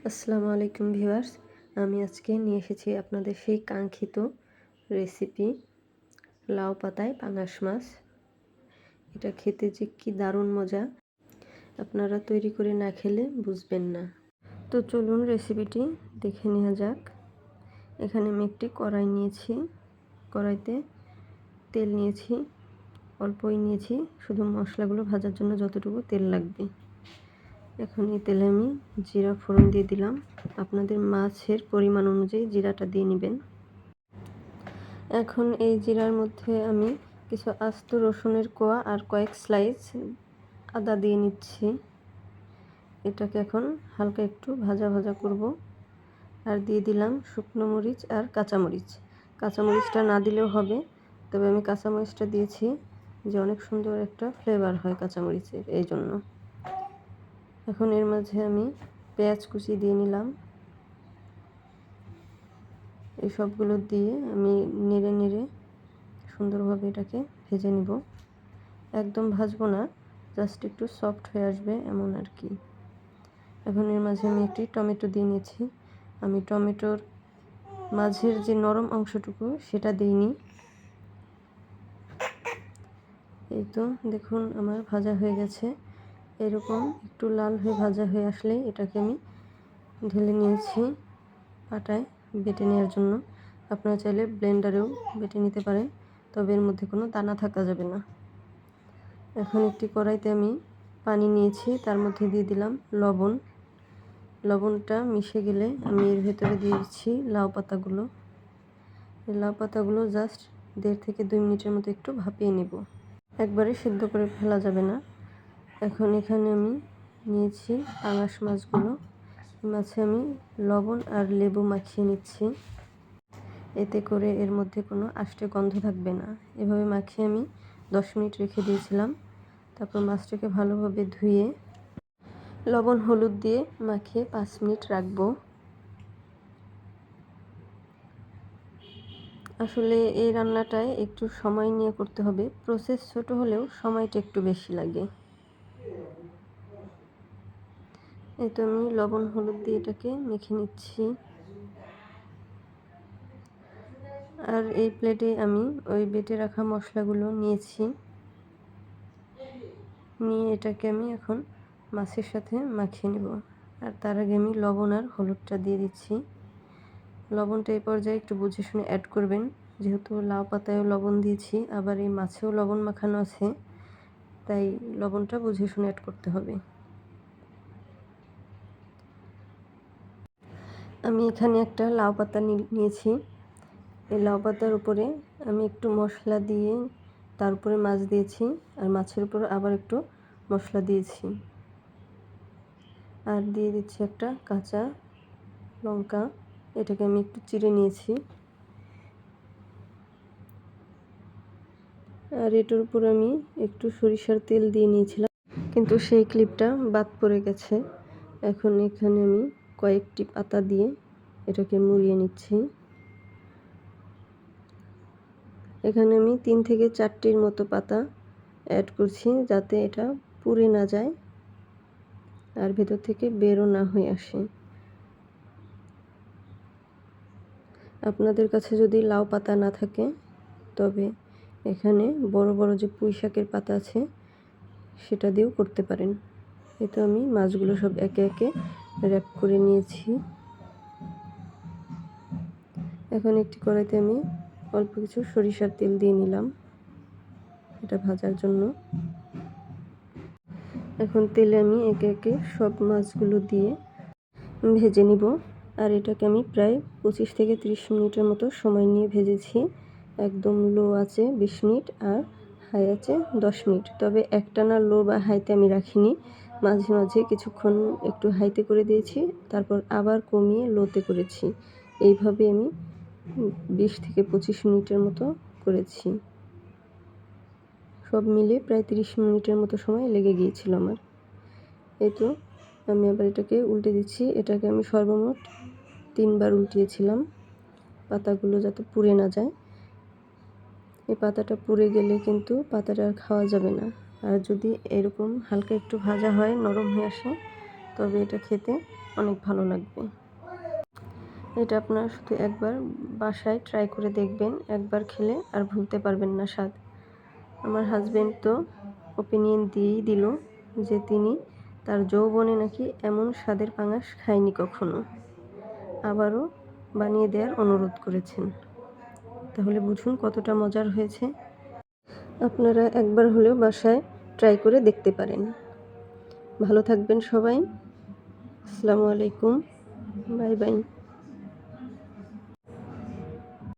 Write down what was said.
আসসালামু আলাইকুম ভিউয়ার্স। আমি আজকে নিয়ে এসেছি আপনাদের সেই কাঙ্ক্ষিত রেসিপি লাউ পাতায় পাঙাশ মাছ। এটা খেতে যে কি দারুণ মজা, আপনারা তৈরি করে না খেলে বুঝবেন না। তো চলুন রেসিপিটি দেখে নেওয়া যাক। এখানে আমি একটি কড়াই নিয়েছি, কড়াইতে তেল নিয়েছি, অল্পই নিয়েছি, শুধু মশলাগুলো ভাজার জন্য যতটুকু তেল লাগবে। এখন এই তেলে আমি জিরা ফোড়ন দিয়ে দিলাম। আপনাদের মাছের পরিমাণ অনুযায়ী জিরাটা দিয়ে নেবেন। এখন এই জিরার মধ্যে আমি কিছু আস্ত রসুনের কোয়া আর কয়েক স্লাইস আদা দিয়ে নিচ্ছি। এটাকে এখন হালকা একটু ভাজা ভাজা করব। আর দিয়ে দিলাম শুকনো মরিচ আর কাঁচামরিচ। কাঁচামরিচটা না দিলেও হবে, তবে আমি কাঁচামরিচটা দিয়েছি যে অনেক সুন্দর একটা ফ্লেভার হয় কাঁচামরিচের, এই জন্য। এখন এর মাঝে আমি পেঁয়াজ কুচি দিয়ে নিলাম। এই সবগুলো দিয়ে আমি নেড়ে নেড়ে সুন্দরভাবে এটাকে ভেজে নিব। একদম ভাজবো না, জাস্ট একটু সফট হয়ে আসবে এমন আর কি। এখন এর মাঝে আমি একটি টমেটো দিয়ে নিয়েছি। আমি টমেটোর মাঝের যে নরম অংশটুকু সেটা দিইনি। এই তো দেখুন আমার ভাজা হয়ে গেছে। এরকম একটু লাল হয়ে ভাজা হয়ে আসলে এটাকে আমি ঢেলে নিয়েছি পাটায় বেটে নেওয়ার জন্য। আপনারা চাইলে ব্লেন্ডারেও বেটে নিতে পারেন, তবে এর মধ্যে কোনো দানা থাকা যাবে না। এখন একটি কড়াইতে আমি পানি নিয়েছি, তার মধ্যে দিয়ে দিলাম লবণ। লবণটা মিশে গেলে আমি এর ভেতরে দিয়ে দিচ্ছি লাউ পাতাগুলো। এই লাউ পাতাগুলো জাস্ট 1.5 থেকে 2 মিনিটের মতো একটু ভাপিয়ে নেব, একবারে সিদ্ধ করে ফেলা যাবে না। এখন এখানে আমি নিয়েছি পাঙাশ মাছগুলো। মাছে আমি লবণ আর লেবু মাখিয়ে নিচ্ছি, এতে করে এর মধ্যে কোনো আষ্টে গন্ধ থাকবে না। এভাবে মাখিয়ে আমি 10 মিনিট রেখে দিয়েছিলাম। তারপর মাছটাকে ভালোভাবে ধুয়ে লবণ হলুদ দিয়ে মাখিয়ে 5 মিনিট রাখবো। আসলে এই রান্নাটায় একটু সময় নিয়ে করতে হবে, প্রসেস ছোট হলেও সময়টা একটু বেশি লাগে। এই তো আমি লবণ হলুদ দিয়ে এটাকে মেখে নিচ্ছি। আর এই প্লেটে আমি ওই বেটে রাখা মশলাগুলো নিয়েছি, নিয়ে এটাকে আমি এখন মাছের সাথে মাখিয়ে নেব। আর তার আগে আমি লবণ আর হলুদটা দিয়ে দিচ্ছি। লবণটা এই পর্যায়ে একটু বুঝে শুনে অ্যাড করবেন, যেহেতু লাউ পাতায়ও লবণ দিয়েছি, আবার এই মাছেও লবণ মাখানো আছে, তাই লবণটা বুঝে শুনে অ্যাড করতে হবে। আমি এখানে একটা লাউ পাতা নিয়েছি। এই লাউ পাতার উপরে আমি একটু মশলা দিয়ে তার উপরে মাছ দিয়েছি, আর মাছের উপর আবার একটু মশলা দিয়েছি। আর দিয়ে দিচ্ছি একটা কাঁচা লঙ্কা, এটাকে আমি একটু চিড়ে নিয়েছি। আর এটার উপর আমি একটু সরিষার তেল দিয়ে নিয়েছিলাম, কিন্তু সেই ক্লিপটা বাদ পড়ে গেছে। এখন এখানে আমি কয়েকটি পাতা দিয়ে এটাকে মুড়িয়ে নিচ্ছি। এখানে আমি 3 থেকে 4টির মতো পাতা অ্যাড করছি, যাতে এটা পুড়ে না যায় আর ভেতর থেকে বেরও না হয়ে আসে। আপনাদের কাছে যদি লাউ পাতা না থাকে, তবে এখানে বড় বড় যে পুঁই শাকের পাতা আছে সেটা দিয়েও করতে পারেন। এই তো আমি মাছগুলো সব একে একে র্যাপ করে নিয়েছি। এখন একটি কড়াইতে আমি অল্প কিছু সরিষার তেল দিয়ে নিলাম এটা ভাজার জন্য। এখন তেলে আমি একে একে সব মাছগুলো দিয়ে ভেজে নিব। আর এটাকে আমি প্রায় 25 থেকে 30 মিনিটের মতো সময় নিয়ে ভেজেছি। একদম লো আছে 20 মিনিট আর হাই আছে 10 মিনিট। তবে একটানা লো বা হাইতে আমি রাখিনি, মাঝে মাঝে কিছুক্ষণ একটু হাইতে করে দিয়েছি, তারপর আবার কমিয়ে লোতে করেছি। এইভাবে আমি 20 থেকে 25 মিনিটের মতো করেছি। সব মিলে প্রায় 30 মিনিটের মতো সময় লেগে গিয়েছিল আমার। এই তো আমি আবার এটাকে উল্টে দিচ্ছি। এটাকে আমি সর্বমোট 3 বার উল্টিয়েছিলাম, পাতাগুলো যাতে পুড়ে না যায়। এই পাতাটা পুড়ে গেলে কিন্তু পাতাটা আর খাওয়া যাবে না। আর যদি এরকম হালকা একটু ভাজা হয়, নরম হয়ে আসে, তবে এটা খেতে অনেক ভালো লাগবে। এটা আপনারা শুধু একবার বাসায় ট্রাই করে দেখবেন, একবার খেলে আর ভুলতে পারবেন না স্বাদ। আমার হাজবেন্ড তো ওপিনিয়ন দিয়েই দিল যে তিনি তার যৌবনে নাকি এমন স্বাদের পাঙাশ খায়নি কখনো, আবারও বানিয়ে দেওয়ার অনুরোধ করেছেন। তাহলে বুঝুন কতটা মজার হয়েছে। আপনারা একবার হলেও বাসায় ট্রাই করে দেখতে পারেন। ভালো থাকবেন সবাই। আসসালামু আলাইকুম। Bye bye.